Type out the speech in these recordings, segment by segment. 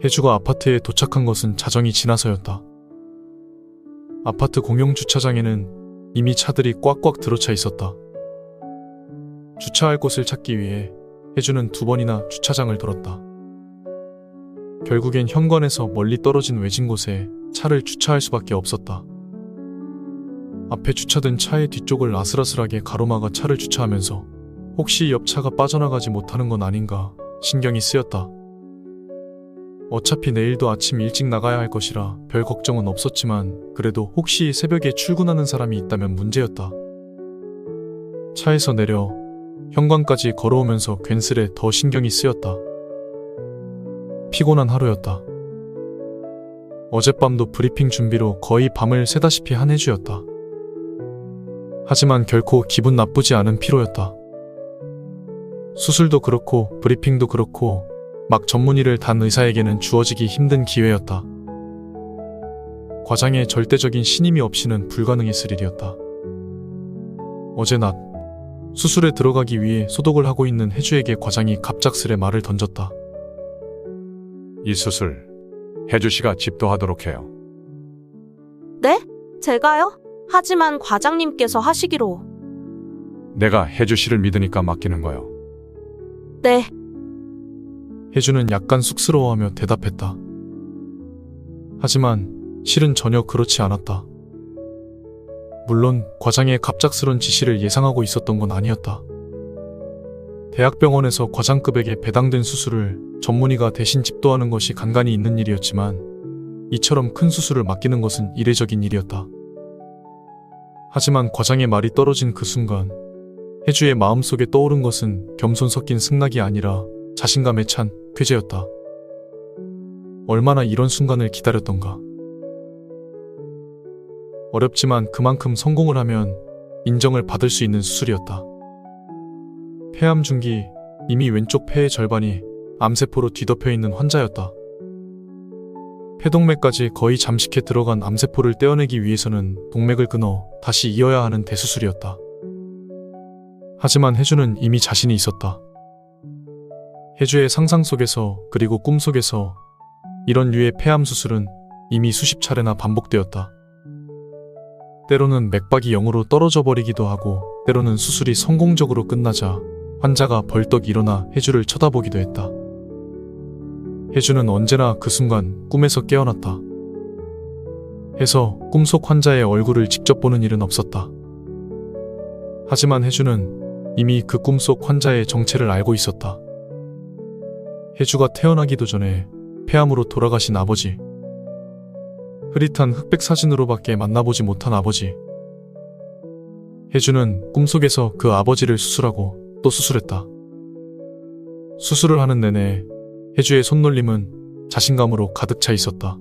혜주가 아파트에 도착한 것은 자정이 지나서였다. 아파트 공용 주차장에는 이미 차들이 꽉꽉 들어차 있었다. 주차할 곳을 찾기 위해 혜주는 2번이나 주차장을 돌았다. 결국엔 현관에서 멀리 떨어진 외진 곳에 차를 주차할 수밖에 없었다. 앞에 주차된 차의 뒤쪽을 아슬아슬하게 가로막아 차를 주차하면서 혹시 옆 차가 빠져나가지 못하는 건 아닌가 신경이 쓰였다. 어차피 내일도 아침 일찍 나가야 할 것이라 별 걱정은 없었지만 그래도 혹시 새벽에 출근하는 사람이 있다면 문제였다. 차에서 내려 현관까지 걸어오면서 괜스레 더 신경이 쓰였다. 피곤한 하루였다. 어젯밤도 브리핑 준비로 거의 밤을 새다시피 한 혜주였다. 하지만 결코 기분 나쁘지 않은 피로였다. 수술도 그렇고 브리핑도 그렇고 막 전문의를 단 의사에게는 주어지기 힘든 기회였다. 과장의 절대적인 신임이 없이는 불가능했을 일이었다. 어제 낮 수술에 들어가기 위해 소독을 하고 있는 혜주에게 과장이 갑작스레 말을 던졌다. 이 수술 혜주씨가 집도하도록 해요. 네? 제가요? 하지만 과장님께서 하시기로. 내가 혜주씨를 믿으니까 맡기는 거요. 네. 혜주는 약간 쑥스러워하며 대답했다. 하지만 실은 전혀 그렇지 않았다. 물론 과장의 갑작스런 지시를 예상하고 있었던 건 아니었다. 대학병원에서 과장급에게 배당된 수술을 전문의가 대신 집도하는 것이 간간이 있는 일이었지만 이처럼 큰 수술을 맡기는 것은 이례적인 일이었다. 하지만 과장의 말이 떨어진 그 순간 혜주의 마음속에 떠오른 것은 겸손 섞인 승낙이 아니라 자신감에 찬 쾌재였다. 얼마나 이런 순간을 기다렸던가. 어렵지만 그만큼 성공을 하면 인정을 받을 수 있는 수술이었다. 폐암 중기, 이미 왼쪽 폐의 절반이 암세포로 뒤덮여 있는 환자였다. 폐동맥까지 거의 잠식해 들어간 암세포를 떼어내기 위해서는 동맥을 끊어 다시 이어야 하는 대수술이었다. 하지만 혜주는 이미 자신이 있었다. 혜주의 상상 속에서 그리고 꿈 속에서 이런 류의 폐암 수술은 이미 수십 차례나 반복되었다. 때로는 맥박이 0으로 떨어져 버리기도 하고 때로는 수술이 성공적으로 끝나자 환자가 벌떡 일어나 혜주를 쳐다보기도 했다. 혜주는 언제나 그 순간 꿈에서 깨어났다. 해서 꿈속 환자의 얼굴을 직접 보는 일은 없었다. 하지만 혜주는 이미 그 꿈속 환자의 정체를 알고 있었다. 혜주가 태어나기도 전에 폐암으로 돌아가신 아버지. 흐릿한 흑백 사진으로밖에 만나보지 못한 아버지. 혜주는 꿈속에서 그 아버지를 수술하고 또 수술했다. 수술을 하는 내내 혜주의 손놀림은 자신감으로 가득 차 있었다.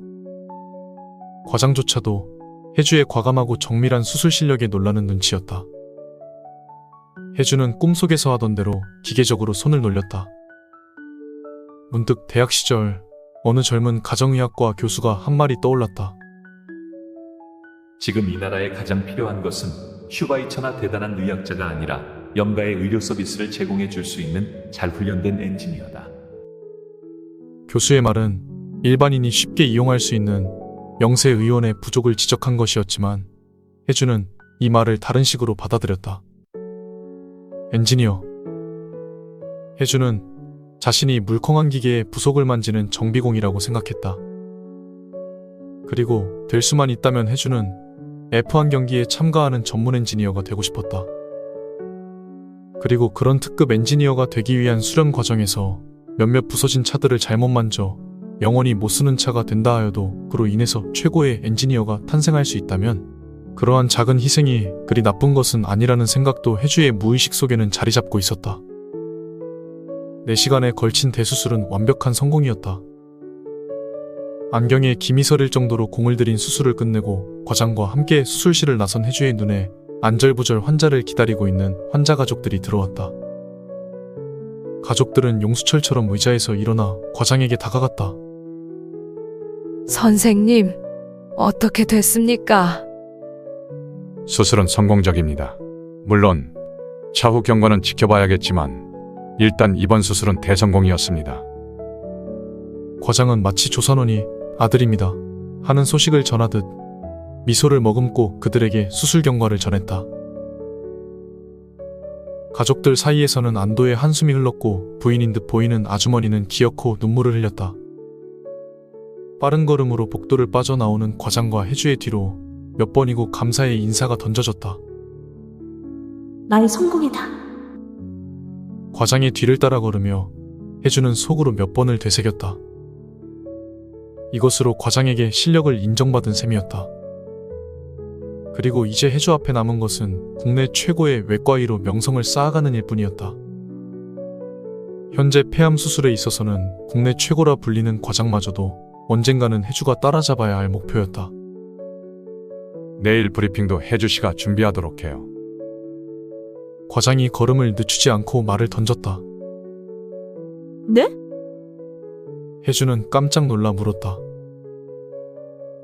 과장조차도 혜주의 과감하고 정밀한 수술 실력에 놀라는 눈치였다. 혜주는 꿈속에서 하던 대로 기계적으로 손을 놀렸다. 문득 대학 시절 어느 젊은 가정의학과 교수가 한 말이 떠올랐다. 지금 이 나라에 가장 필요한 것은 슈바이처나 대단한 의학자가 아니라 영가의 의료 서비스를 제공해 줄 수 있는 잘 훈련된 엔지니어다. 교수의 말은 일반인이 쉽게 이용할 수 있는 영세의원의 부족을 지적한 것이었지만 혜주는 이 말을 다른 식으로 받아들였다. 엔지니어. 혜주는 자신이 물컹한 기계의 부속을 만지는 정비공이라고 생각했다. 그리고 될 수만 있다면 혜주는 F1 경기에 참가하는 전문 엔지니어가 되고 싶었다. 그리고 그런 특급 엔지니어가 되기 위한 수련 과정에서 몇몇 부서진 차들을 잘못 만져 영원히 못 쓰는 차가 된다 하여도 그로 인해서 최고의 엔지니어가 탄생할 수 있다면 그러한 작은 희생이 그리 나쁜 것은 아니라는 생각도 혜주의 무의식 속에는 자리 잡고 있었다. 4시간에 걸친 대수술은 완벽한 성공이었다. 안경에 김이 서릴 정도로 공을 들인 수술을 끝내고 과장과 함께 수술실을 나선 혜주의 눈에 안절부절 환자를 기다리고 있는 환자 가족들이 들어왔다. 가족들은 용수철처럼 의자에서 일어나 과장에게 다가갔다. 선생님, 어떻게 됐습니까? 수술은 성공적입니다. 물론 차후 경과는 지켜봐야겠지만 일단 이번 수술은 대성공이었습니다. 과장은 마치 조선원이 아들입니다 하는 소식을 전하듯 미소를 머금고 그들에게 수술 경과를 전했다. 가족들 사이에서는 안도의 한숨이 흘렀고 부인인 듯 보이는 아주머니는 기어코 눈물을 흘렸다. 빠른 걸음으로 복도를 빠져나오는 과장과 혜주의 뒤로 몇 번이고 감사의 인사가 던져졌다. 나의 성공이다. 과장의 뒤를 따라 걸으며 혜주는 속으로 몇 번을 되새겼다. 이것으로 과장에게 실력을 인정받은 셈이었다. 그리고 이제 혜주 앞에 남은 것은 국내 최고의 외과의로 명성을 쌓아가는 일뿐이었다. 현재 폐암 수술에 있어서는 국내 최고라 불리는 과장마저도 언젠가는 혜주가 따라잡아야 할 목표였다. 내일 브리핑도 혜주 씨가 준비하도록 해요. 과장이 걸음을 늦추지 않고 말을 던졌다. 네? 혜주는 깜짝 놀라 물었다.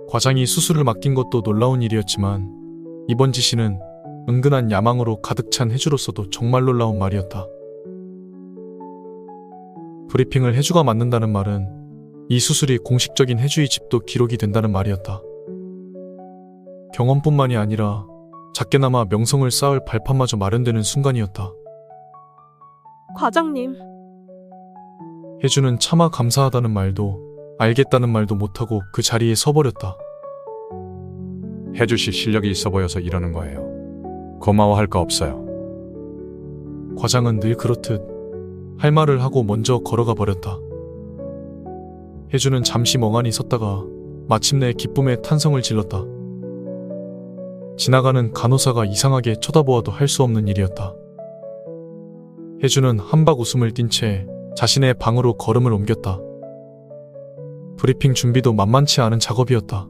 과장이 수술을 맡긴 것도 놀라운 일이었지만 이번 지시는 은근한 야망으로 가득 찬 혜주로서도 정말 놀라운 말이었다. 브리핑을 혜주가 맡는다는 말은 이 수술이 공식적인 혜주의 집도 기록이 된다는 말이었다. 경험뿐만이 아니라 작게나마 명성을 쌓을 발판마저 마련되는 순간이었다. 과장님, 혜주는 차마 감사하다는 말도 알겠다는 말도 못하고 그 자리에 서버렸다. 혜주 씨 실력이 있어 보여서 이러는 거예요. 고마워할 거 없어요. 과장은 늘 그렇듯 할 말을 하고 먼저 걸어가 버렸다. 혜주는 잠시 멍하니 섰다가 마침내 기쁨의 탄성을 질렀다. 지나가는 간호사가 이상하게 쳐다보아도 할 수 없는 일이었다. 혜주는 한박 웃음을 띤 채 자신의 방으로 걸음을 옮겼다. 브리핑 준비도 만만치 않은 작업이었다.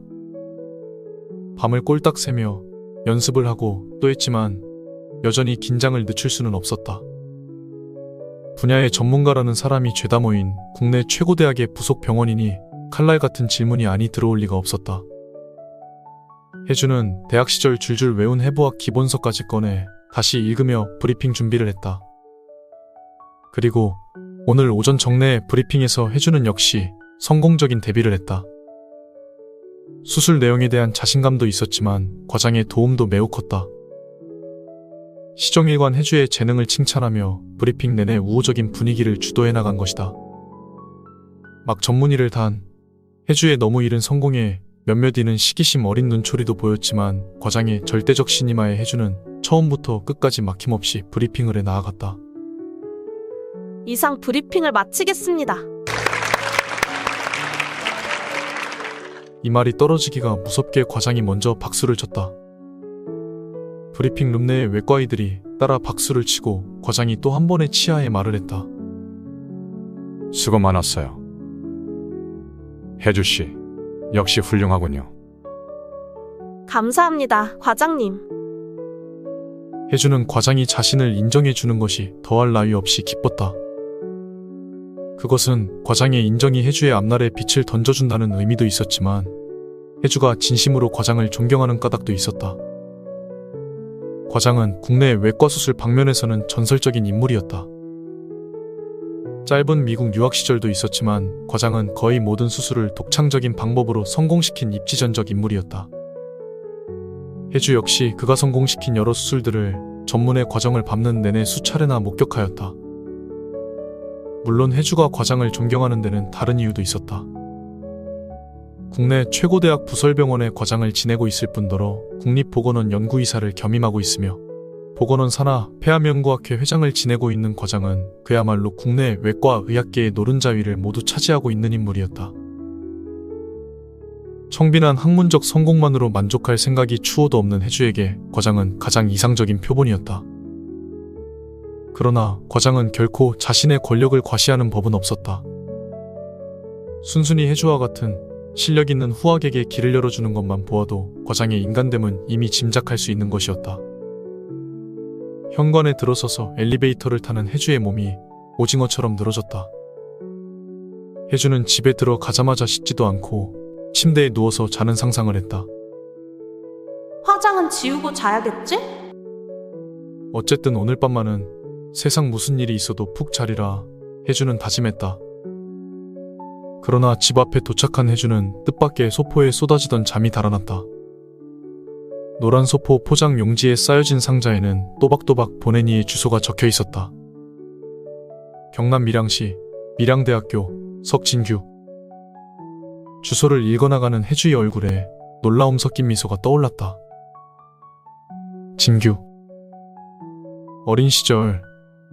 밤을 꼴딱 새며 연습을 하고 또 했지만 여전히 긴장을 늦출 수는 없었다. 분야의 전문가라는 사람이 죄다 모인 국내 최고 대학의 부속 병원이니 칼날 같은 질문이 아니 들어올 리가 없었다. 혜주는 대학 시절 줄줄 외운 해부학 기본서까지 꺼내 다시 읽으며 브리핑 준비를 했다. 그리고 오늘 오전 정례 브리핑에서 혜주는 역시 성공적인 데뷔를 했다. 수술 내용에 대한 자신감도 있었지만 과장의 도움도 매우 컸다. 시종일관 혜주의 재능을 칭찬하며 브리핑 내내 우호적인 분위기를 주도해 나간 것이다. 막 전문의를 단 혜주의 너무 이른 성공에 몇몇 이는 시기심 어린 눈초리도 보였지만 과장의 절대적 신임하에 혜주는 처음부터 끝까지 막힘없이 브리핑을 해 나아갔다. 이상 브리핑을 마치겠습니다. 이 말이 떨어지기가 무섭게 과장이 먼저 박수를 쳤다. 브리핑 룸 내의 외과의들이 따라 박수를 치고 과장이 또 한 번의 치하에 말을 했다. 수고 많았어요. 혜주 씨, 역시 훌륭하군요. 감사합니다, 과장님. 혜주는 과장이 자신을 인정해 주는 것이 더할 나위 없이 기뻤다. 그것은 과장의 인정이 혜주의 앞날에 빛을 던져준다는 의미도 있었지만 혜주가 진심으로 과장을 존경하는 까닭도 있었다. 과장은 국내 외과 수술 방면에서는 전설적인 인물이었다. 짧은 미국 유학 시절도 있었지만 과장은 거의 모든 수술을 독창적인 방법으로 성공시킨 입지전적 인물이었다. 혜주 역시 그가 성공시킨 여러 수술들을 전문의 과정을 밟는 내내 수차례나 목격하였다. 물론 혜주가 과장을 존경하는 데는 다른 이유도 있었다. 국내 최고대학 부설병원의 과장을 지내고 있을 뿐더러 국립보건원 연구이사를 겸임하고 있으며 보건원 산하 폐암연구학회 회장을 지내고 있는 과장은 그야말로 국내 외과 의학계의 노른자위를 모두 차지하고 있는 인물이었다. 청빈한 학문적 성공만으로 만족할 생각이 추호도 없는 혜주에게 과장은 가장 이상적인 표본이었다. 그러나 과장은 결코 자신의 권력을 과시하는 법은 없었다. 순순히 혜주와 같은 실력 있는 후학에게 길을 열어주는 것만 보아도 과장의 인간됨은 이미 짐작할 수 있는 것이었다. 현관에 들어서서 엘리베이터를 타는 혜주의 몸이 오징어처럼 늘어졌다. 혜주는 집에 들어가자마자 씻지도 않고 침대에 누워서 자는 상상을 했다. 화장은 지우고 자야겠지? 어쨌든 오늘 밤만은 세상 무슨 일이 있어도 푹 자리라 혜주는 다짐했다. 그러나 집 앞에 도착한 혜주는 뜻밖의 소포에 쏟아지던 잠이 달아났다. 노란 소포 포장 용지에 쌓여진 상자에는 또박또박 보내니의 주소가 적혀 있었다. 경남 밀양시 밀양대학교 석진규. 주소를 읽어나가는 혜주의 얼굴에 놀라움 섞인 미소가 떠올랐다. 진규. 어린 시절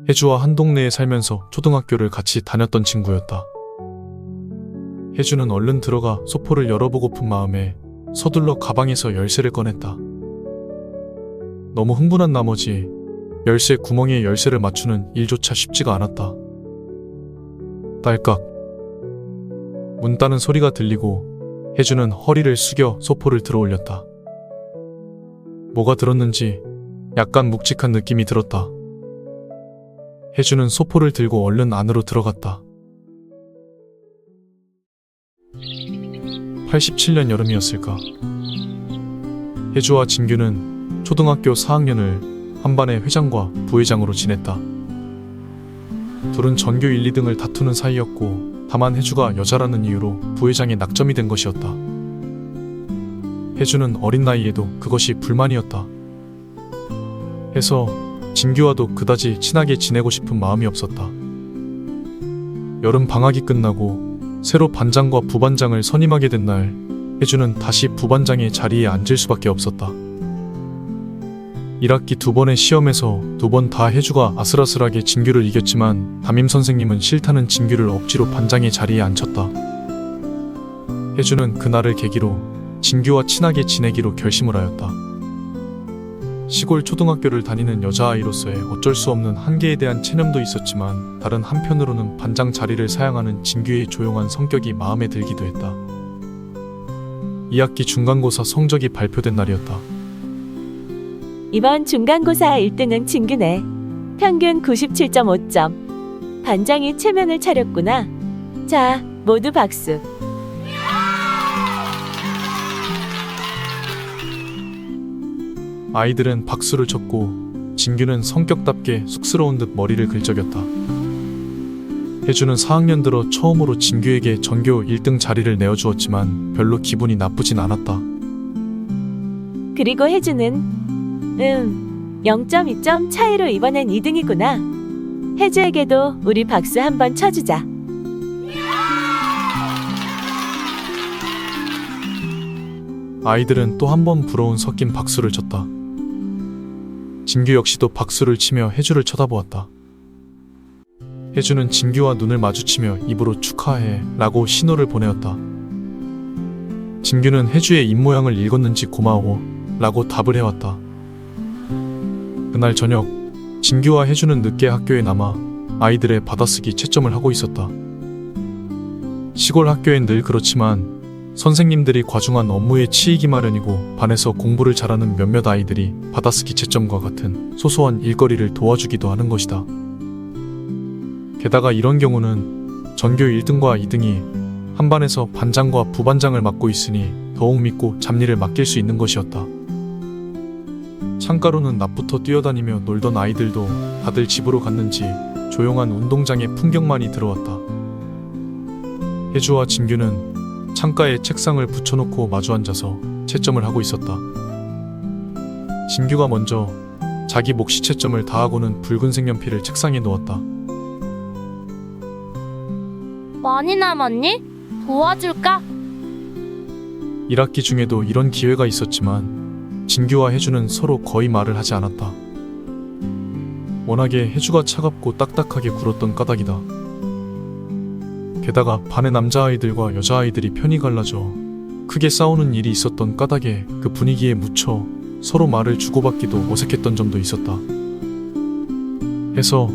혜주와 한 동네에 살면서 초등학교를 같이 다녔던 친구였다. 혜주는 얼른 들어가 소포를 열어보고픈 마음에 서둘러 가방에서 열쇠를 꺼냈다. 너무 흥분한 나머지 열쇠 구멍에 열쇠를 맞추는 일조차 쉽지가 않았다. 딸깍. 문 따는 소리가 들리고 혜주는 허리를 숙여 소포를 들어 올렸다. 뭐가 들었는지 약간 묵직한 느낌이 들었다. 혜주는 소포를 들고 얼른 안으로 들어갔다. 87년 여름이었을까. 혜주와 진규는 초등학교 4학년을 한반의 회장과 부회장으로 지냈다. 둘은 전교 1, 2등을 다투는 사이였고 다만 혜주가 여자라는 이유로 부회장에 낙점이 된 것이었다. 혜주는 어린 나이에도 그것이 불만이었다. 해서 진규와도 그다지 친하게 지내고 싶은 마음이 없었다. 여름 방학이 끝나고 새로 반장과 부반장을 선임하게 된 날, 혜주는 다시 부반장의 자리에 앉을 수밖에 없었다. 1학기 2번의 시험에서 2번 다 혜주가 아슬아슬하게 진규를 이겼지만 담임 선생님은 싫다는 진규를 억지로 반장의 자리에 앉혔다. 혜주는 그날을 계기로 진규와 친하게 지내기로 결심을 하였다. 시골 초등학교를 다니는 여자아이로서의 어쩔 수 없는 한계에 대한 체념도 있었지만 다른 한편으로는 반장 자리를 사양하는 진규의 조용한 성격이 마음에 들기도 했다. 2학기 중간고사 성적이 발표된 날이었다. 이번 중간고사 1등은 진규네. 평균 97.5점. 반장이 체면을 차렸구나. 자, 모두 박수. 아이들은 박수를 쳤고 진규는 성격답게 쑥스러운 듯 머리를 긁적였다. 혜주는 4학년 들어 처음으로 진규에게 전교 1등 자리를 내어주었지만 별로 기분이 나쁘진 않았다. 그리고 혜주는 0.2점 차이로 이번엔 2등이구나. 혜주에게도 우리 박수 한번 쳐주자. 아이들은 또 한 번 부러운 섞인 박수를 쳤다. 진규 역시도 박수를 치며 혜주를 쳐다보았다. 혜주는 진규와 눈을 마주치며 입으로 축하해 라고 신호를 보내었다. 진규는 혜주의 입모양을 읽었는지 고마워 라고 답을 해왔다. 그날 저녁 진규와 혜주는 늦게 학교에 남아 아이들의 받아쓰기 채점을 하고 있었다. 시골 학교엔 늘 그렇지만 선생님들이 과중한 업무에 치이기 마련이고 반에서 공부를 잘하는 몇몇 아이들이 받아쓰기 채점과 같은 소소한 일거리를 도와주기도 하는 것이다. 게다가 이런 경우는 전교 1등과 2등이 한 반에서 반장과 부반장을 맡고 있으니 더욱 믿고 잡일을 맡길 수 있는 것이었다. 창가로는 낮부터 뛰어다니며 놀던 아이들도 다들 집으로 갔는지 조용한 운동장의 풍경만이 들어왔다. 혜주와 진규는 창가에 책상을 붙여놓고 마주 앉아서 채점을 하고 있었다. 진규가 먼저 자기 몫이 채점을 다하고는 붉은색 연필을 책상에 놓았다. 많이 남았니? 도와줄까? 1학기 중에도 이런 기회가 있었지만 진규와 혜주는 서로 거의 말을 하지 않았다. 워낙에 혜주가 차갑고 딱딱하게 굴었던 까닭이다. 게다가 반의 남자아이들과 여자아이들이 편이 갈라져 크게 싸우는 일이 있었던 까닭에 그 분위기에 묻혀 서로 말을 주고받기도 어색했던 점도 있었다. 해서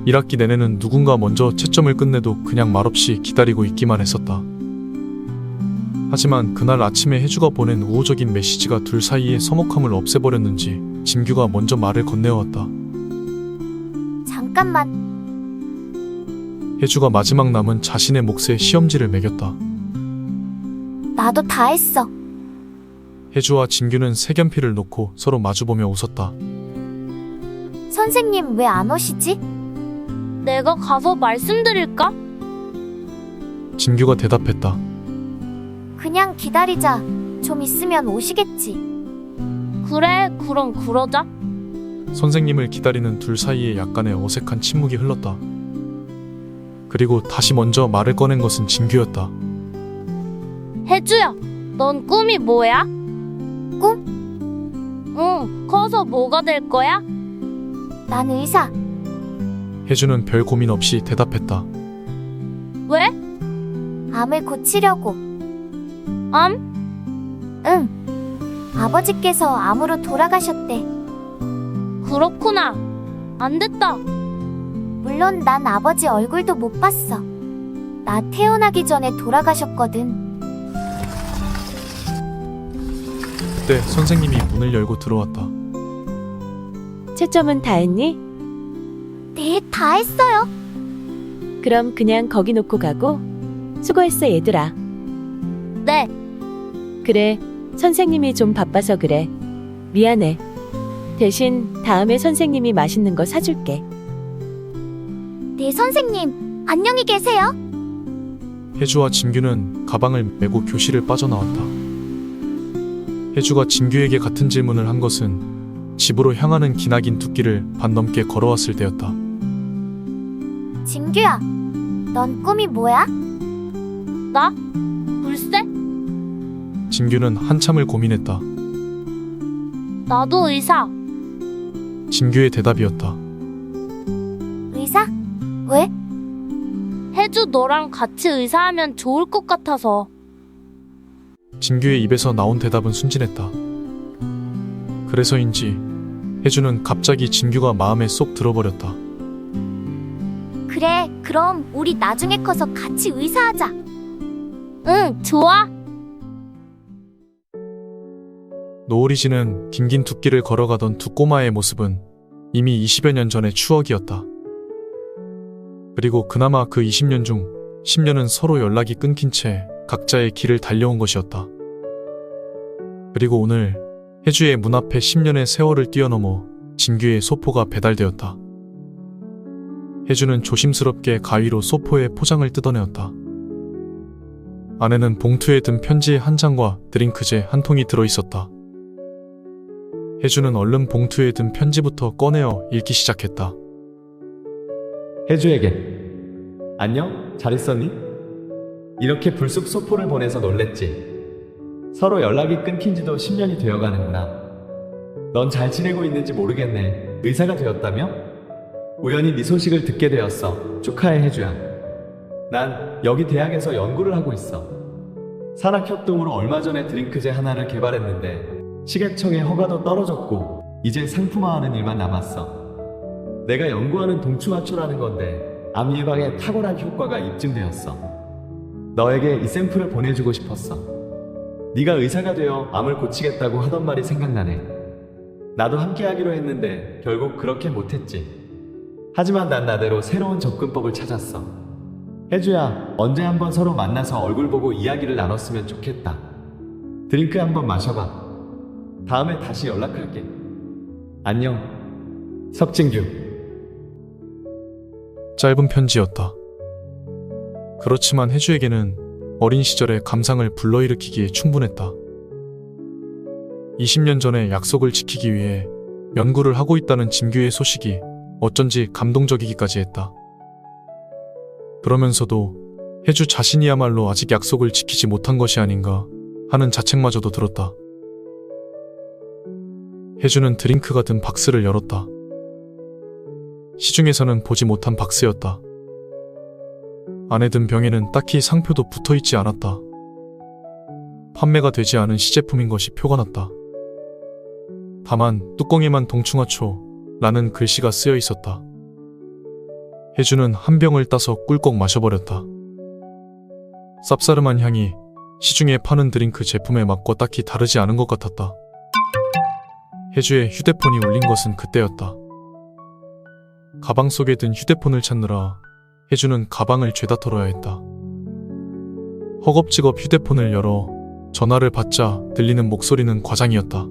1학기 내내는 누군가 먼저 채점을 끝내도 그냥 말없이 기다리고 있기만 했었다. 하지만 그날 아침에 혜주가 보낸 우호적인 메시지가 둘 사이의 서먹함을 없애버렸는지 진규가 먼저 말을 건네어왔다. 잠깐만. 혜주가 마지막 남은 자신의 몫에 시험지를 매겼다. 나도 다 했어. 혜주와 진규는 색연필을 놓고 서로 마주보며 웃었다. 선생님 왜 안 오시지? 내가 가서 말씀드릴까? 진규가 대답했다. 그냥 기다리자. 좀 있으면 오시겠지. 그래, 그럼 그러자. 선생님을 기다리는 둘 사이에 약간의 어색한 침묵이 흘렀다. 그리고 다시 먼저 말을 꺼낸 것은 진규였다. 혜주야, 넌 꿈이 뭐야? 꿈? 응, 커서 뭐가 될 거야? 난 의사. 혜주는 별 고민 없이 대답했다. 왜? 암을 고치려고. 암? 응. 아버지께서 암으로 돌아가셨대. 그렇구나. 안 됐다. 물론 난 아버지 얼굴도 못 봤어. 나 태어나기 전에 돌아가셨거든. 그때 선생님이 문을 열고 들어왔다. 채점은 다 했니? 네, 다 했어요. 그럼 그냥 거기 놓고 가고. 수고했어, 얘들아. 네. 그래, 선생님이 좀 바빠서 그래. 미안해. 대신 다음에 선생님이 맛있는 거 사줄게. 네, 선생님. 안녕히 계세요. 혜주와 진규는 가방을 메고 교실을 빠져나왔다. 혜주가 진규에게 같은 질문을 한 것은 집으로 향하는 기나긴 두 길을 반 넘게 걸어왔을 때였다. 진규야, 넌 꿈이 뭐야? 나? 글쎄? 진규는 한참을 고민했다. 나도 의사. 진규의 대답이었다. 의사? 왜? 혜주 너랑 같이 의사하면 좋을 것 같아서. 진규의 입에서 나온 대답은 순진했다. 그래서인지 혜주는 갑자기 진규가 마음에 쏙 들어버렸다. 그래, 그럼 우리 나중에 커서 같이 의사하자. 응, 좋아. 노을이 지는 긴긴 두 길을 걸어가던 두 꼬마의 모습은 이미 20여 년 전의 추억이었다. 그리고 그나마 그 20년 중 10년은 서로 연락이 끊긴 채 각자의 길을 달려온 것이었다. 그리고 오늘 혜주의 문 앞에 10년의 세월을 뛰어넘어 진규의 소포가 배달되었다. 혜주는 조심스럽게 가위로 소포의 포장을 뜯어내었다. 안에는 봉투에 든 편지 한 장과 드링크제 한 통이 들어있었다. 혜주는 얼른 봉투에 든 편지부터 꺼내어 읽기 시작했다. 혜주에게 안녕? 잘 있었니? 이렇게 불쑥 소포를 보내서 놀랬지. 서로 연락이 끊긴 지도 10년이 되어가는구나. 넌 잘 지내고 있는지 모르겠네. 의사가 되었다며? 우연히 네 소식을 듣게 되었어. 축하해, 혜주야. 난 여기 대학에서 연구를 하고 있어. 산학협동으로 얼마 전에 드링크제 하나를 개발했는데 식약청의 허가도 떨어졌고 이제 상품화하는 일만 남았어. 내가 연구하는 동충하초라는 건데 암 예방에 탁월한 효과가 입증되었어. 너에게 이 샘플을 보내주고 싶었어. 네가 의사가 되어 암을 고치겠다고 하던 말이 생각나네. 나도 함께 하기로 했는데 결국 그렇게 못했지. 하지만 난 나대로 새로운 접근법을 찾았어. 혜주야, 언제 한번 서로 만나서 얼굴 보고 이야기를 나눴으면 좋겠다. 드링크 한번 마셔봐. 다음에 다시 연락할게. 안녕. 석진규. 짧은 편지였다. 그렇지만 혜주에게는 어린 시절의 감상을 불러일으키기에 충분했다. 20년 전에 약속을 지키기 위해 연구를 하고 있다는 진규의 소식이 어쩐지 감동적이기까지 했다. 그러면서도 혜주 자신이야말로 아직 약속을 지키지 못한 것이 아닌가 하는 자책마저도 들었다. 혜주는 드링크가 든 박스를 열었다. 시중에서는 보지 못한 박스였다. 안에 든 병에는 딱히 상표도 붙어있지 않았다. 판매가 되지 않은 시제품인 것이 표가 났다. 다만 뚜껑에만 동충하초라는 글씨가 쓰여 있었다. 혜주는 한 병을 따서 꿀꺽 마셔버렸다. 쌉싸름한 향이 시중에 파는 드링크 제품의 맛과 딱히 다르지 않은 것 같았다. 혜주의 휴대폰이 울린 것은 그때였다. 가방 속에 든 휴대폰을 찾느라 혜주는 가방을 죄다 털어야 했다. 허겁지겁 휴대폰을 열어 전화를 받자 들리는 목소리는 과장이었다.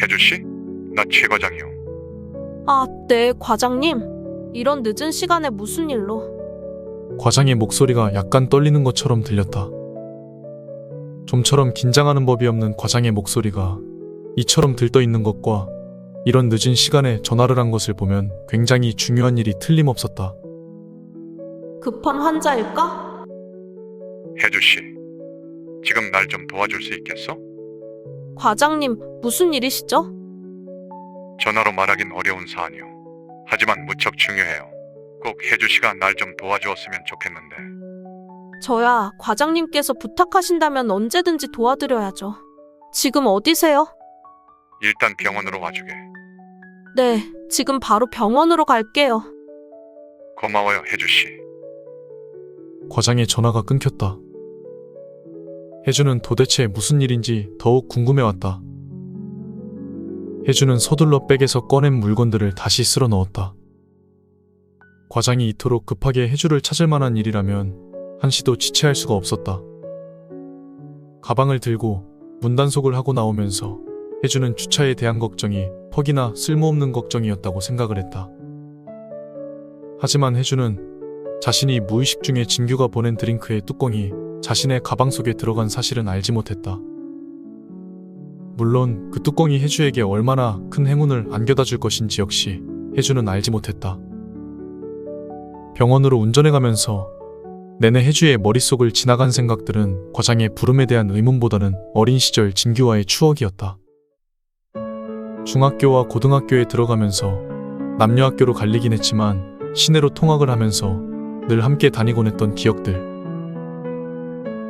혜주씨? 나 최 과장이요. 아, 네, 과장님. 이런 늦은 시간에 무슨 일로? 과장의 목소리가 약간 떨리는 것처럼 들렸다. 좀처럼 긴장하는 법이 없는 과장의 목소리가 이처럼 들떠있는 것과 이런 늦은 시간에 전화를 한 것을 보면 굉장히 중요한 일이 틀림없었다. 급한 환자일까? 혜주씨, 지금 날 좀 도와줄 수 있겠어? 과장님, 무슨 일이시죠? 전화로 말하긴 어려운 사안이요. 하지만 무척 중요해요. 꼭 혜주씨가 날 좀 도와주었으면 좋겠는데. 저야 과장님께서 부탁하신다면 언제든지 도와드려야죠. 지금 어디세요? 일단 병원으로 와주게. 네, 지금 바로 병원으로 갈게요. 고마워요, 혜주씨. 과장의 전화가 끊겼다. 혜주는 도대체 무슨 일인지 더욱 궁금해왔다. 혜주는 서둘러 백에서 꺼낸 물건들을 다시 쓸어 넣었다. 과장이 이토록 급하게 혜주를 찾을 만한 일이라면 한시도 지체할 수가 없었다. 가방을 들고 문단속을 하고 나오면서 혜주는 주차에 대한 걱정이 퍽이나 쓸모없는 걱정이었다고 생각을 했다. 하지만 혜주는 자신이 무의식 중에 진규가 보낸 드링크의 뚜껑이 자신의 가방 속에 들어간 사실은 알지 못했다. 물론 그 뚜껑이 혜주에게 얼마나 큰 행운을 안겨다 줄 것인지 역시 혜주는 알지 못했다. 병원으로 운전해가면서 내내 혜주의 머릿속을 지나간 생각들은 과장의 부름에 대한 의문보다는 어린 시절 진규와의 추억이었다. 중학교와 고등학교에 들어가면서 남녀학교로 갈리긴 했지만 시내로 통학을 하면서 늘 함께 다니곤 했던 기억들.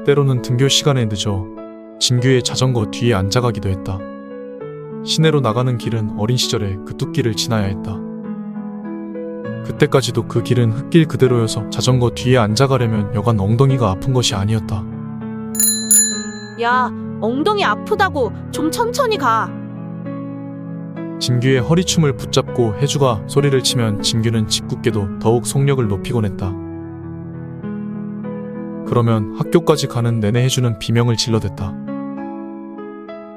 때로는 등교 시간에 늦어 진규의 자전거 뒤에 앉아가기도 했다. 시내로 나가는 길은 어린 시절에 그 뚝길을 지나야 했다. 그때까지도 그 길은 흙길 그대로여서 자전거 뒤에 앉아가려면 여간 엉덩이가 아픈 것이 아니었다. 야, 엉덩이 아프다고 좀 천천히 가. 진규의 허리춤을 붙잡고 혜주가 소리를 치면 진규는 짓궂게도 더욱 속력을 높이곤 했다. 그러면 학교까지 가는 내내 혜주는 비명을 질러댔다.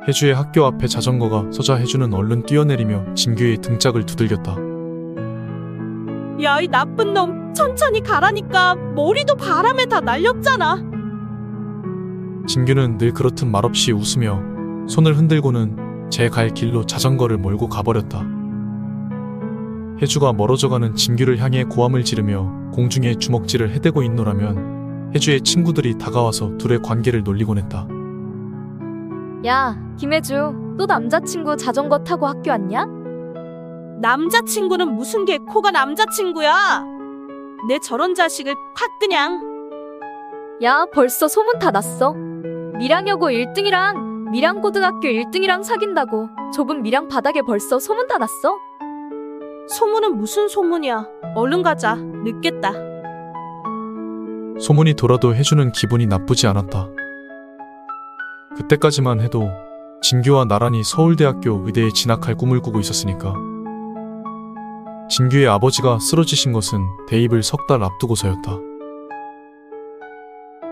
혜주의 학교 앞에 자전거가 서자 혜주는 얼른 뛰어내리며 진규의 등짝을 두들겼다. 야, 이 나쁜 놈, 천천히 가라니까. 머리도 바람에 다 날렸잖아. 진규는 늘 그렇듯 말없이 웃으며 손을 흔들고는 제 갈 길로 자전거를 몰고 가버렸다. 혜주가 멀어져가는 진규를 향해 고함을 지르며 공중에 주먹질을 해대고 있노라면 혜주의 친구들이 다가와서 둘의 관계를 놀리곤 했다. 야, 김혜주, 또 남자친구 자전거 타고 학교 왔냐? 남자친구는 무슨 개코가 남자친구야. 내 저런 자식을 확 그냥. 야, 벌써 소문 다 났어. 밀양여고 1등이랑 밀양고등학교 1등이랑 사귄다고. 좁은 밀양 바닥에 벌써 소문 다 났어. 소문은 무슨 소문이야. 얼른 가자. 늦겠다. 소문이 돌아도 혜주는 기분이 나쁘지 않았다. 그때까지만 해도 진규와 나란히 서울대학교 의대에 진학할 꿈을 꾸고 있었으니까. 진규의 아버지가 쓰러지신 것은 대입을 3달 앞두고서였다.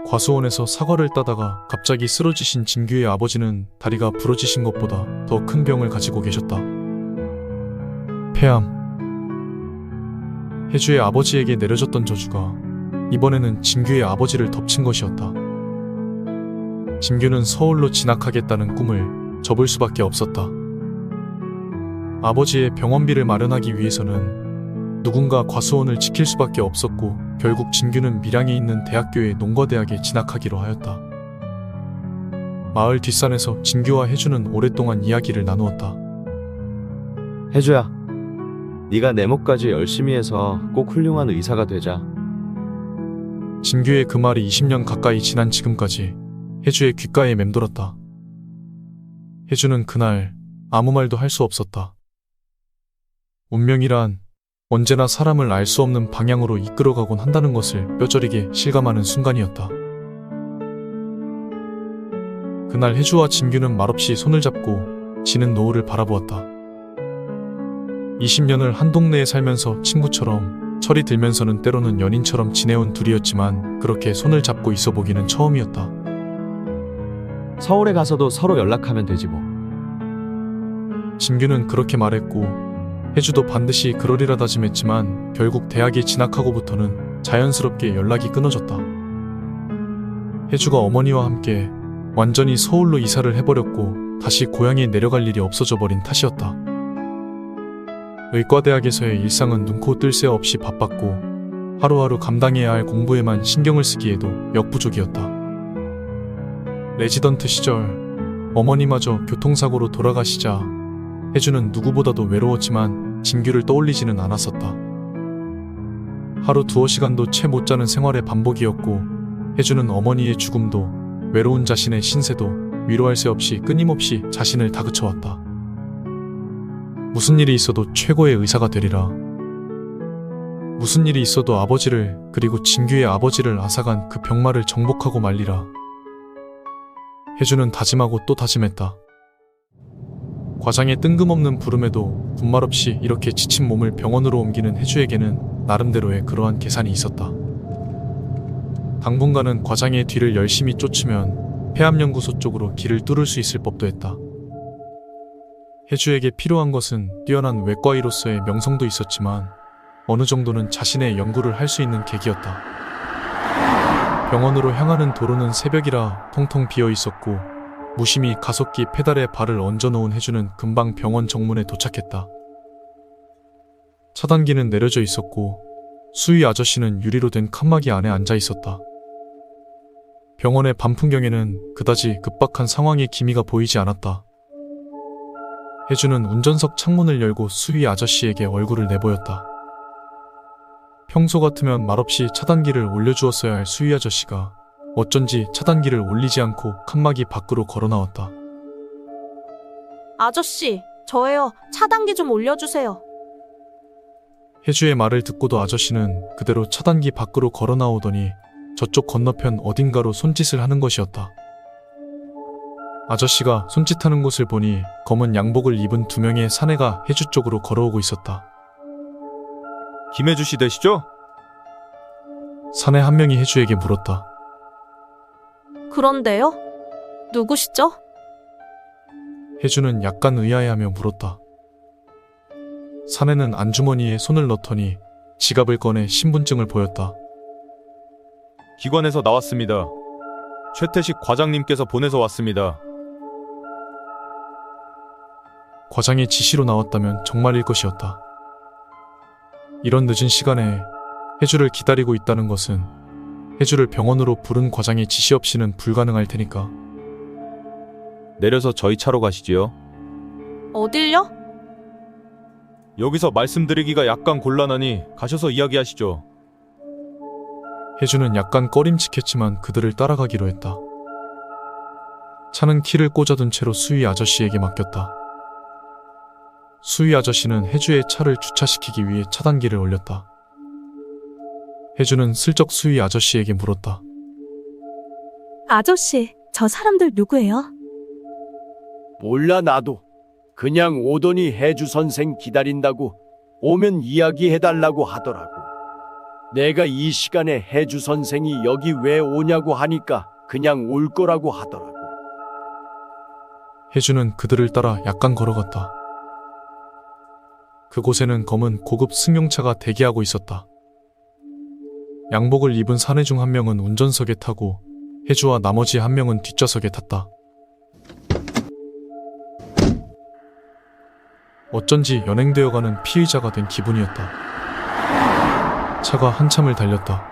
과수원에서 사과를 따다가 갑자기 쓰러지신 진규의 아버지는 다리가 부러지신 것보다 더 큰 병을 가지고 계셨다. 폐암. 혜주의 아버지에게 내려졌던 저주가 이번에는 진규의 아버지를 덮친 것이었다. 진규는 서울로 진학하겠다는 꿈을 접을 수밖에 없었다. 아버지의 병원비를 마련하기 위해서는 누군가 과수원을 지킬 수밖에 없었고 결국 진규는 밀양에 있는 대학교의 농과대학에 진학하기로 하였다. 마을 뒷산에서 진규와 혜주는 오랫동안 이야기를 나누었다. 혜주야, 네가 내목까지 열심히 해서 꼭 훌륭한 의사가 되자. 진규의 그 말이 20년 가까이 지난 지금까지 혜주의 귓가에 맴돌았다. 혜주는 그날 아무 말도 할 수 없었다. 운명이란 언제나 사람을 알 수 없는 방향으로 이끌어가곤 한다는 것을 뼈저리게 실감하는 순간이었다. 그날 혜주와 진규는 말없이 손을 잡고 지는 노을을 바라보았다. 20년을 한 동네에 살면서 친구처럼 철이 들면서는 때로는 연인처럼 지내온 둘이었지만 그렇게 손을 잡고 있어 보기는 처음이었다. 서울에 가서도 서로 연락하면 되지 뭐. 진규는 그렇게 말했고 혜주도 반드시 그러리라 다짐했지만 결국 대학에 진학하고부터는 자연스럽게 연락이 끊어졌다. 혜주가 어머니와 함께 완전히 서울로 이사를 해버렸고 다시 고향에 내려갈 일이 없어져 버린 탓이었다. 의과대학에서의 일상은 눈코 뜰 새 없이 바빴고 하루하루 감당해야 할 공부에만 신경을 쓰기에도 역부족이었다. 레지던트 시절 어머니마저 교통사고로 돌아가시자 혜주는 누구보다도 외로웠지만 진규를 떠올리지는 않았었다. 하루 두어 시간도 채 못 자는 생활의 반복이었고 혜주는 어머니의 죽음도 외로운 자신의 신세도 위로할 새 없이 끊임없이 자신을 다그쳐왔다. 무슨 일이 있어도 최고의 의사가 되리라. 무슨 일이 있어도 아버지를 그리고 진규의 아버지를 앗아간 그 병마를 정복하고 말리라. 혜주는 다짐하고 또 다짐했다. 과장의 뜬금없는 부름에도 분말 없이 이렇게 지친 몸을 병원으로 옮기는 혜주에게는 나름대로의 그러한 계산이 있었다. 당분간은 과장의 뒤를 열심히 쫓으면 폐암연구소 쪽으로 길을 뚫을 수 있을 법도 했다. 혜주에게 필요한 것은 뛰어난 외과의로서의 명성도 있었지만 어느 정도는 자신의 연구를 할 수 있는 계기였다. 병원으로 향하는 도로는 새벽이라 텅텅 비어 있었고 무심히 가속기 페달에 발을 얹어놓은 혜주는 금방 병원 정문에 도착했다. 차단기는 내려져 있었고 수의 아저씨는 유리로 된 칸막이 안에 앉아 있었다. 병원의 밤 풍경에는 그다지 급박한 상황의 기미가 보이지 않았다. 혜주는 운전석 창문을 열고 수의 아저씨에게 얼굴을 내보였다. 평소 같으면 말없이 차단기를 올려주었어야 할 수의 아저씨가 어쩐지 차단기를 올리지 않고 칸막이 밖으로 걸어 나왔다. 아저씨, 저예요. 차단기 좀 올려주세요. 혜주의 말을 듣고도 아저씨는 그대로 차단기 밖으로 걸어 나오더니 저쪽 건너편 어딘가로 손짓을 하는 것이었다. 아저씨가 손짓하는 곳을 보니 검은 양복을 입은 두 명의 사내가 혜주 쪽으로 걸어오고 있었다. 김혜주 씨 되시죠? 사내 한 명이 혜주에게 물었다. 그런데요? 누구시죠? 혜주는 약간 의아해하며 물었다. 사내는 안주머니에 손을 넣더니 지갑을 꺼내 신분증을 보였다. 기관에서 나왔습니다. 최태식 과장님께서 보내서 왔습니다. 과장의 지시로 나왔다면 정말일 것이었다. 이런 늦은 시간에 혜주를 기다리고 있다는 것은 혜주를 병원으로 부른 과장의 지시 없이는 불가능할 테니까. 내려서 저희 차로 가시지요. 어딜요? 여기서 말씀드리기가 약간 곤란하니 가셔서 이야기하시죠. 혜주는 약간 꺼림칙했지만 그들을 따라가기로 했다. 차는 키를 꽂아둔 채로 수의 아저씨에게 맡겼다. 수의 아저씨는 혜주의 차를 주차시키기 위해 차단기를 올렸다. 혜주는 슬쩍 수의 아저씨에게 물었다. 아저씨, 저 사람들 누구예요? 몰라 나도. 그냥 오더니 혜주 선생 기다린다고 오면 이야기해달라고 하더라고. 내가 이 시간에 혜주 선생이 여기 왜 오냐고 하니까 그냥 올 거라고 하더라고. 혜주는 그들을 따라 약간 걸어갔다. 그곳에는 검은 고급 승용차가 대기하고 있었다. 양복을 입은 사내 중 한 명은 운전석에 타고 혜주와 나머지 한 명은 뒷좌석에 탔다. 어쩐지 연행되어가는 피의자가 된 기분이었다. 차가 한참을 달렸다.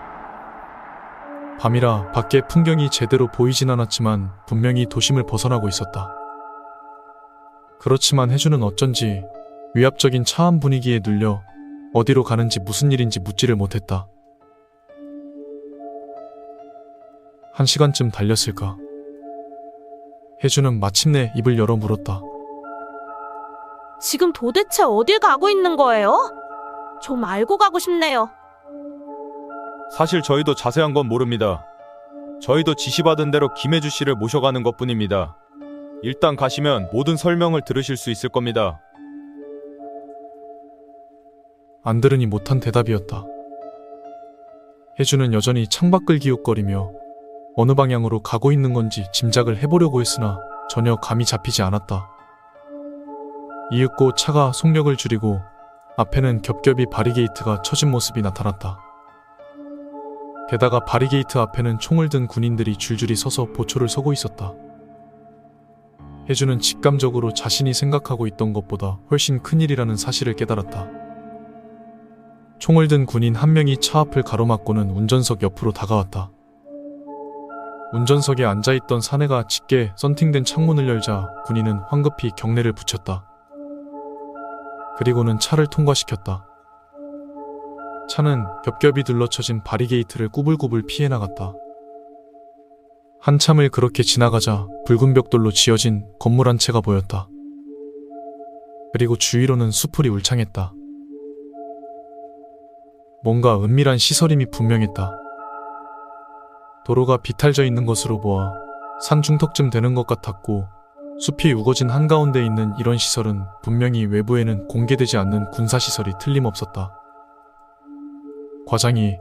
밤이라 밖에 풍경이 제대로 보이진 않았지만 분명히 도심을 벗어나고 있었다. 그렇지만 혜주는 어쩐지 위압적인 차안 분위기에 눌려 어디로 가는지 무슨 일인지 묻지를 못했다. 1시간쯤 달렸을까? 혜주는 마침내 입을 열어 물었다. 지금 도대체 어딜 가고 있는 거예요? 좀 알고 가고 싶네요. 사실 저희도 자세한 건 모릅니다. 저희도 지시받은 대로 김혜주 씨를 모셔가는 것뿐입니다. 일단 가시면 모든 설명을 들으실 수 있을 겁니다. 안 들으니 못한 대답이었다. 혜주는 여전히 창밖을 기웃거리며 어느 방향으로 가고 있는 건지 짐작을 해보려고 했으나 전혀 감이 잡히지 않았다. 이윽고 차가 속력을 줄이고 앞에는 겹겹이 바리게이트가 쳐진 모습이 나타났다. 게다가 바리게이트 앞에는 총을 든 군인들이 줄줄이 서서 보초를 서고 있었다. 혜주는 직감적으로 자신이 생각하고 있던 것보다 훨씬 큰일이라는 사실을 깨달았다. 총을 든 군인 한 명이 차 앞을 가로막고는 운전석 옆으로 다가왔다. 운전석에 앉아있던 사내가 짙게 썬팅된 창문을 열자 군인은 황급히 경례를 붙였다. 그리고는 차를 통과시켰다. 차는 겹겹이 둘러쳐진 바리게이트를 꾸불꾸불 피해 나갔다. 한참을 그렇게 지나가자 붉은 벽돌로 지어진 건물 한 채가 보였다. 그리고 주위로는 수풀이 울창했다. 뭔가 은밀한 시설임이 분명했다. 도로가 비탈져 있는 것으로 보아 산 중턱쯤 되는 것 같았고, 숲이 우거진 한가운데 있는 이런 시설은 분명히 외부에는 공개되지 않는 군사시설이 틀림없었다. 과장이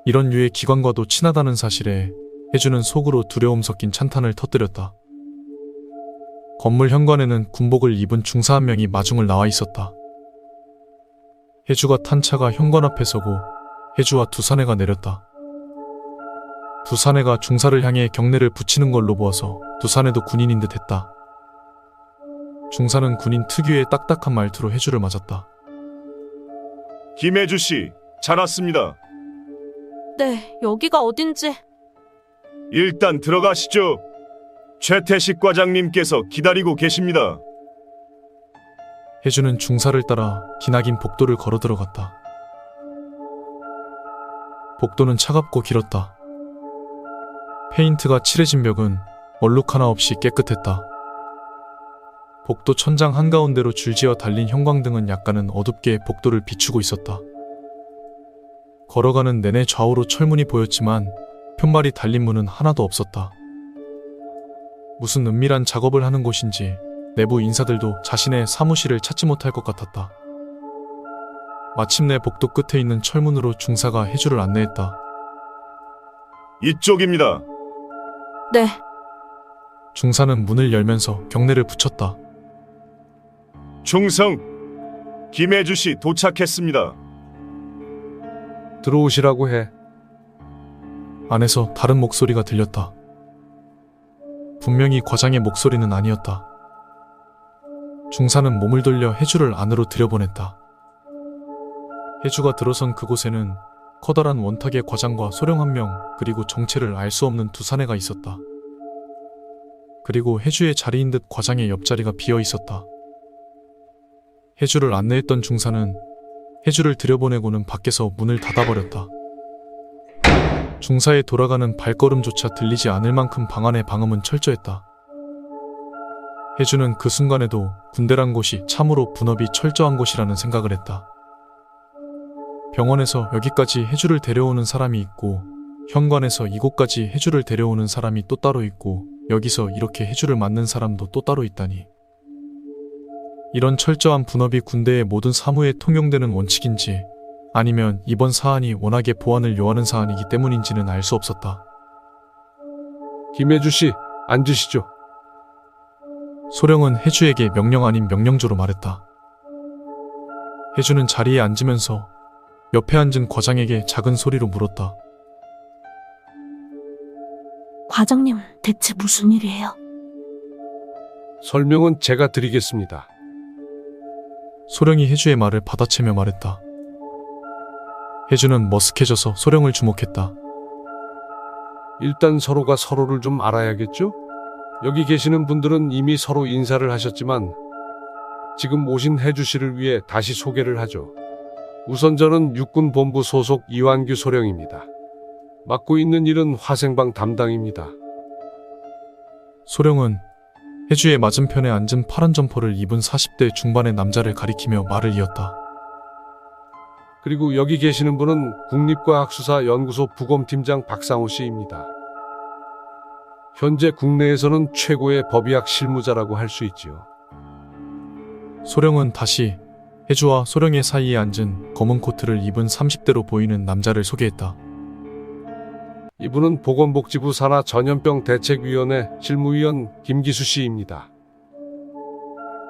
이런 류의 기관과도 친하다는 사실에 혜주는 속으로 두려움 섞인 찬탄을 터뜨렸다. 건물 현관에는 군복을 입은 중사 한 명이 마중을 나와 있었다. 혜주가 탄 차가 현관 앞에 서고 혜주와 두 사내가 내렸다. 두 사내가 중사를 향해 경례를 붙이는 걸로 보아서 두 사내도 군인인 듯 했다. 중사는 군인 특유의 딱딱한 말투로 혜주를 맞았다. 김혜주 씨, 잘 왔습니다. 네, 여기가 어딘지. 일단 들어가시죠. 최태식 과장님께서 기다리고 계십니다. 혜주는 중사를 따라 기나긴 복도를 걸어 들어갔다. 복도는 차갑고 길었다. 페인트가 칠해진 벽은 얼룩 하나 없이 깨끗했다. 복도 천장 한가운데로 줄지어 달린 형광등은 약간은 어둡게 복도를 비추고 있었다. 걸어가는 내내 좌우로 철문이 보였지만 편말이 달린 문은 하나도 없었다. 무슨 은밀한 작업을 하는 곳인지 내부 인사들도 자신의 사무실을 찾지 못할 것 같았다. 마침내 복도 끝에 있는 철문으로 중사가 혜주를 안내했다. 이쪽입니다. 네. 중사는 문을 열면서 경례를 붙였다. 충성, 김혜주 씨 도착했습니다. 들어오시라고 해. 안에서 다른 목소리가 들렸다. 분명히 과장의 목소리는 아니었다. 중사는 몸을 돌려 혜주를 안으로 들여보냈다. 혜주가 들어선 그곳에는 커다란 원탁의 과장과 소령 한 명, 그리고 정체를 알 수 없는 두 사내가 있었다. 그리고 혜주의 자리인 듯 과장의 옆자리가 비어 있었다. 혜주를 안내했던 중사는 혜주를 들여보내고는 밖에서 문을 닫아버렸다. 중사의 돌아가는 발걸음조차 들리지 않을 만큼 방 안의 방음은 철저했다. 혜주는 그 순간에도 군대란 곳이 참으로 분업이 철저한 곳이라는 생각을 했다. 병원에서 여기까지 혜주를 데려오는 사람이 있고, 현관에서 이곳까지 혜주를 데려오는 사람이 또 따로 있고, 여기서 이렇게 혜주를 맞는 사람도 또 따로 있다니. 이런 철저한 분업이 군대의 모든 사무에 통용되는 원칙인지, 아니면 이번 사안이 워낙에 보안을 요하는 사안이기 때문인지는 알 수 없었다. 김혜주 씨, 앉으시죠. 소령은 혜주에게 명령 아닌 명령조로 말했다. 혜주는 자리에 앉으면서 옆에 앉은 과장에게 작은 소리로 물었다. 과장님, 대체 무슨 일이에요? 설명은 제가 드리겠습니다. 소령이 혜주의 말을 받아채며 말했다. 혜주는 머쓱해져서 소령을 주목했다. 일단 서로가 서로를 좀 알아야겠죠? 여기 계시는 분들은 이미 서로 인사를 하셨지만 지금 오신 혜주 씨를 위해 다시 소개를 하죠. 우선 저는 육군본부 소속 이완규 소령입니다. 맡고 있는 일은 화생방 담당입니다. 소령은 혜주의 맞은편에 앉은 파란 점퍼를 입은 40대 중반의 남자를 가리키며 말을 이었다. 그리고 여기 계시는 분은 국립과학수사연구소 부검팀장 박상호 씨입니다. 현재 국내에서는 최고의 법의학 실무자라고 할 수 있지요. 소령은 다시 혜주와 소령의 사이에 앉은 검은 코트를 입은 30대로 보이는 남자를 소개했다. 이분은 보건복지부 산하 전염병 대책위원회 실무위원 김기수 씨입니다.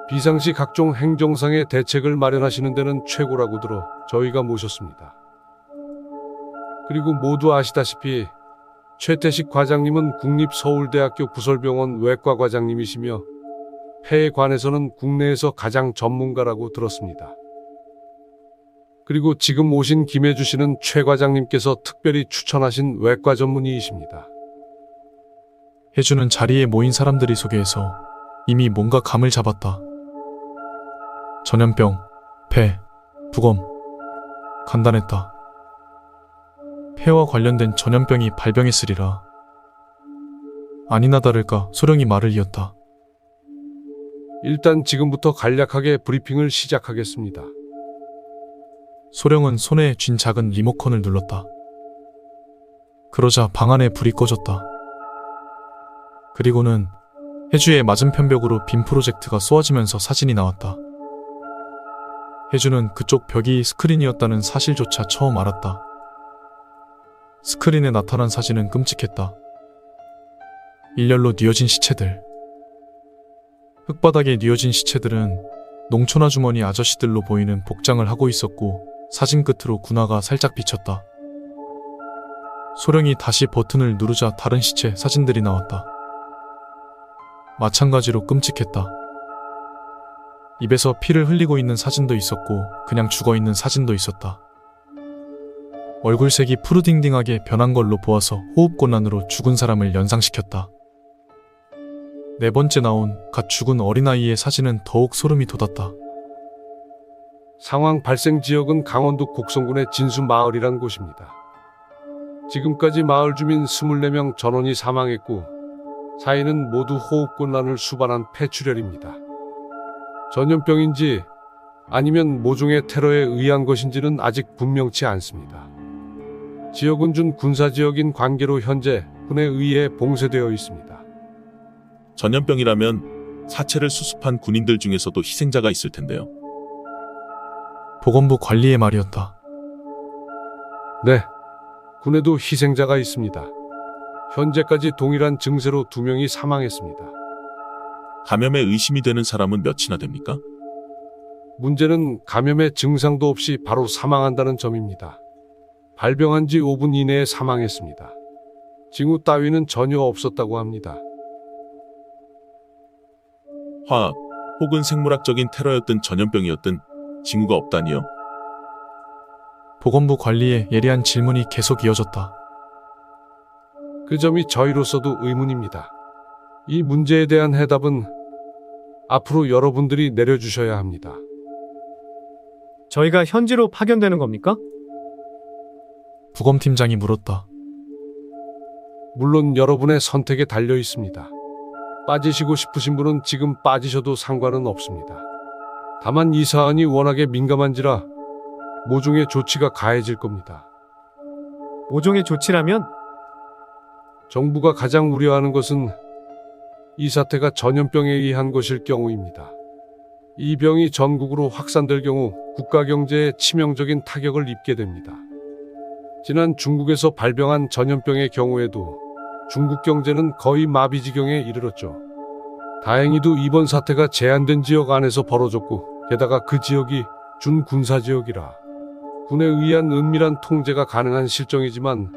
비상시 각종 행정상의 대책을 마련하시는 데는 최고라고 들어 저희가 모셨습니다. 그리고 모두 아시다시피 최태식 과장님은 국립서울대학교 구설병원 외과 과장님이시며 폐에 관해서는 국내에서 가장 전문가라고 들었습니다. 그리고 지금 오신 김혜주 씨는 최 과장님께서 특별히 추천하신 외과 전문의이십니다. 혜주는 자리에 모인 사람들이 소개해서 이미 뭔가 감을 잡았다. 전염병, 폐, 부검. 간단했다. 폐와 관련된 전염병이 발병했으리라. 아니나 다를까 소령이 말을 이었다. 일단 지금부터 간략하게 브리핑을 시작하겠습니다. 소령은 손에 쥔 작은 리모컨을 눌렀다. 그러자 방 안에 불이 꺼졌다. 그리고는 혜주의 맞은편 벽으로 빔 프로젝트가 쏘아지면서 사진이 나왔다. 혜주는 그쪽 벽이 스크린이었다는 사실조차 처음 알았다. 스크린에 나타난 사진은 끔찍했다. 일렬로 뉘어진 시체들. 흙바닥에 뉘어진 시체들은 농촌 아주머니 아저씨들로 보이는 복장을 하고 있었고 사진 끝으로 군화가 살짝 비쳤다. 소령이 다시 버튼을 누르자 다른 시체 사진들이 나왔다. 마찬가지로 끔찍했다. 입에서 피를 흘리고 있는 사진도 있었고 그냥 죽어있는 사진도 있었다. 얼굴색이 푸르딩딩하게 변한 걸로 보아서 호흡곤란으로 죽은 사람을 연상시켰다. 네 번째 나온 갓 죽은 어린아이의 사진은 더욱 소름이 돋았다. 상황 발생 지역은 강원도 곡성군의 진수마을이란 곳입니다. 지금까지 마을 주민 24명 전원이 사망했고 사인은 모두 호흡곤란을 수반한 폐출혈입니다. 전염병인지 아니면 모종의 테러에 의한 것인지는 아직 분명치 않습니다. 지역은 준 군사지역인 관계로 현재 군에 의해 봉쇄되어 있습니다. 전염병이라면 사체를 수습한 군인들 중에서도 희생자가 있을 텐데요. 보건부 관리의 말이었다. 네, 군에도 희생자가 있습니다. 현재까지 동일한 증세로 2명이 사망했습니다. 감염에 의심이 되는 사람은 몇이나 됩니까? 문제는 감염의 증상도 없이 바로 사망한다는 점입니다. 발병한 지 5분 이내에 사망했습니다. 징후 따위는 전혀 없었다고 합니다. 화학 혹은 생물학적인 테러였든 전염병이었든 징후가 없다니요? 보건부 관리의 예리한 질문이 계속 이어졌다. 그 점이 저희로서도 의문입니다. 이 문제에 대한 해답은 앞으로 여러분들이 내려주셔야 합니다. 저희가 현지로 파견되는 겁니까? 부검팀장이 물었다. 물론 여러분의 선택에 달려 있습니다. 빠지시고 싶으신 분은 지금 빠지셔도 상관은 없습니다. 다만 이 사안이 워낙에 민감한지라 모종의 조치가 가해질 겁니다. 모종의 조치라면? 정부가 가장 우려하는 것은 이 사태가 전염병에 의한 것일 경우입니다. 이 병이 전국으로 확산될 경우 국가 경제에 치명적인 타격을 입게 됩니다. 지난 중국에서 발병한 전염병의 경우에도 중국 경제는 거의 마비 지경에 이르렀죠. 다행히도 이번 사태가 제한된 지역 안에서 벌어졌고 게다가 그 지역이 준군사 지역이라 군에 의한 은밀한 통제가 가능한 실정이지만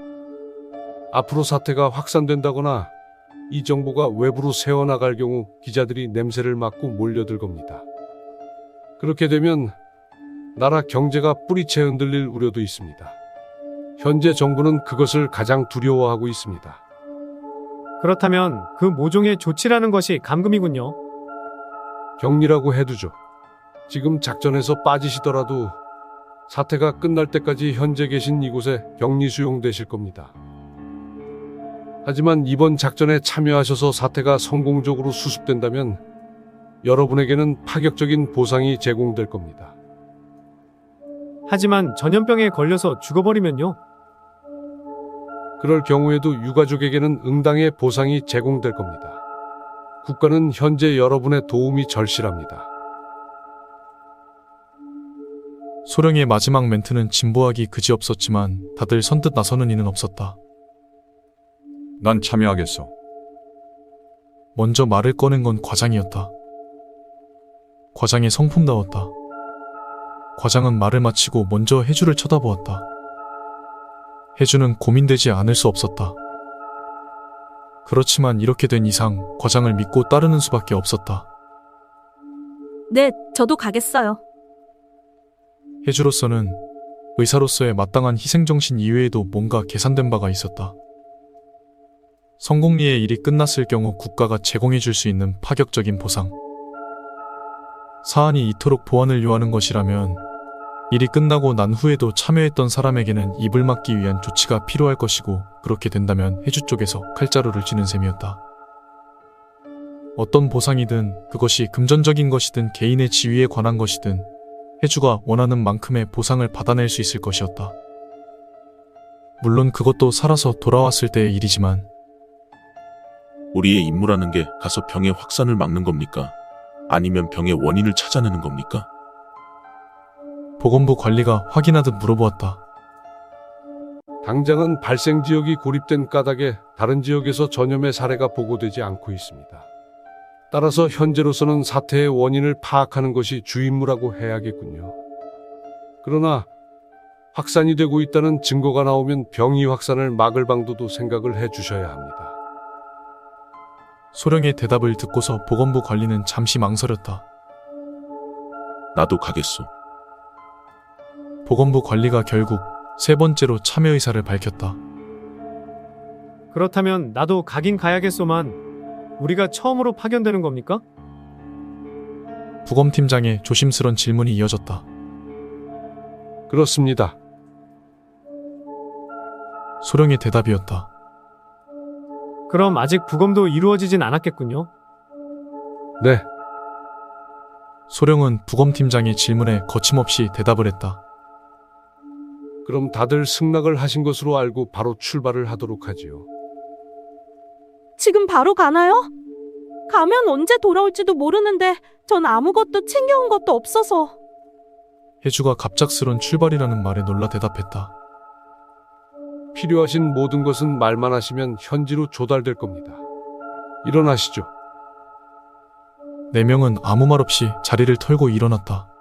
앞으로 사태가 확산된다거나 이 정보가 외부로 새어나갈 경우 기자들이 냄새를 맡고 몰려들 겁니다. 그렇게 되면 나라 경제가 뿌리채 흔들릴 우려도 있습니다. 현재 정부는 그것을 가장 두려워하고 있습니다. 그렇다면 그 모종의 조치라는 것이 감금이군요. 격리라고 해두죠. 지금 작전에서 빠지시더라도 사태가 끝날 때까지 현재 계신 이곳에 격리 수용되실 겁니다. 하지만 이번 작전에 참여하셔서 사태가 성공적으로 수습된다면 여러분에게는 파격적인 보상이 제공될 겁니다. 하지만 전염병에 걸려서 죽어버리면요? 그럴 경우에도 유가족에게는 응당의 보상이 제공될 겁니다. 국가는 현재 여러분의 도움이 절실합니다. 소령의 마지막 멘트는 진보하기 그지없었지만 다들 선뜻 나서는 이는 없었다. 난 참여하겠어. 먼저 말을 꺼낸 건 과장이었다. 과장의 성품다웠다. 과장은 말을 마치고 먼저 혜주를 쳐다보았다. 혜주는 고민되지 않을 수 없었다. 그렇지만 이렇게 된 이상 과장을 믿고 따르는 수밖에 없었다. 네, 저도 가겠어요. 혜주로서는 의사로서의 마땅한 희생정신 이외에도 뭔가 계산된 바가 있었다. 성공리의 일이 끝났을 경우 국가가 제공해 줄 수 있는 파격적인 보상. 사안이 이토록 보완을 요하는 것이라면 일이 끝나고 난 후에도 참여했던 사람에게는 입을 막기 위한 조치가 필요할 것이고, 그렇게 된다면 혜주 쪽에서 칼자루를 쥐는 셈이었다. 어떤 보상이든, 그것이 금전적인 것이든 개인의 지위에 관한 것이든 혜주가 원하는 만큼의 보상을 받아낼 수 있을 것이었다. 물론 그것도 살아서 돌아왔을 때의 일이지만, 우리의 임무라는 게 가서 병의 확산을 막는 겁니까? 아니면 병의 원인을 찾아내는 겁니까? 보건부 관리가 확인하듯 물어보았다. 당장은 발생 지역이 고립된 까닭에 다른 지역에서 전염의 사례가 보고되지 않고 있습니다. 따라서 현재로서는 사태의 원인을 파악하는 것이 주임무라고 해야겠군요. 그러나 확산이 되고 있다는 증거가 나오면 병이 확산을 막을 방도도 생각을 해 주셔야 합니다. 소령의 대답을 듣고서 보건부 관리는 잠시 망설였다. 나도 가겠소. 보건부 관리가 결국 세 번째로 참여 의사를 밝혔다. 그렇다면 나도 가긴 가야겠소만 우리가 처음으로 파견되는 겁니까? 부검팀장의 조심스런 질문이 이어졌다. 그렇습니다. 소령의 대답이었다. 그럼 아직 부검도 이루어지진 않았겠군요. 네. 소령은 부검팀장의 질문에 거침없이 대답을 했다. 그럼 다들 승낙을 하신 것으로 알고 바로 출발을 하도록 하지요. 지금 바로 가나요? 가면 언제 돌아올지도 모르는데 전 아무것도 챙겨온 것도 없어서. 혜주가 갑작스런 출발이라는 말에 놀라 대답했다. 필요하신 모든 것은 말만 하시면 현지로 조달될 겁니다. 일어나시죠. 네 명은 아무 말 없이 자리를 털고 일어났다.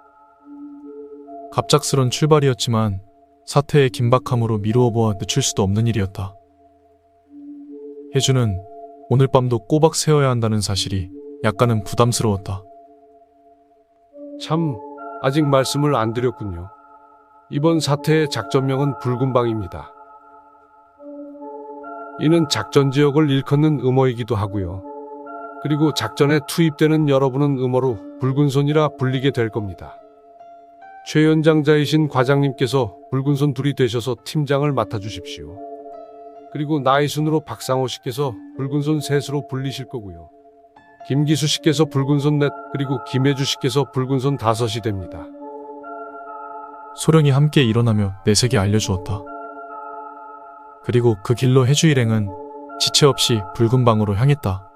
갑작스런 출발이었지만 사태의 긴박함으로 미루어 보아 늦출 수도 없는 일이었다. 혜주는 오늘 밤도 꼬박 세워야 한다는 사실이 약간은 부담스러웠다. 참, 아직 말씀을 안 드렸군요. 이번 사태의 작전명은 붉은방입니다. 이는 작전 지역을 일컫는 음어이기도 하고요. 그리고 작전에 투입되는 여러분은 음어로 붉은손이라 불리게 될 겁니다. 최연장자이신 과장님께서 붉은손 둘이 되셔서 팀장을 맡아주십시오. 그리고 나이 순으로 박상호 씨께서 붉은손 셋으로 불리실 거고요. 김기수 씨께서 붉은손 넷, 그리고 김혜주 씨께서 붉은손 다섯이 됩니다. 소령이 함께 일어나며 내색이 알려주었다. 그리고 그 길로 혜주 일행은 지체 없이 붉은 방으로 향했다.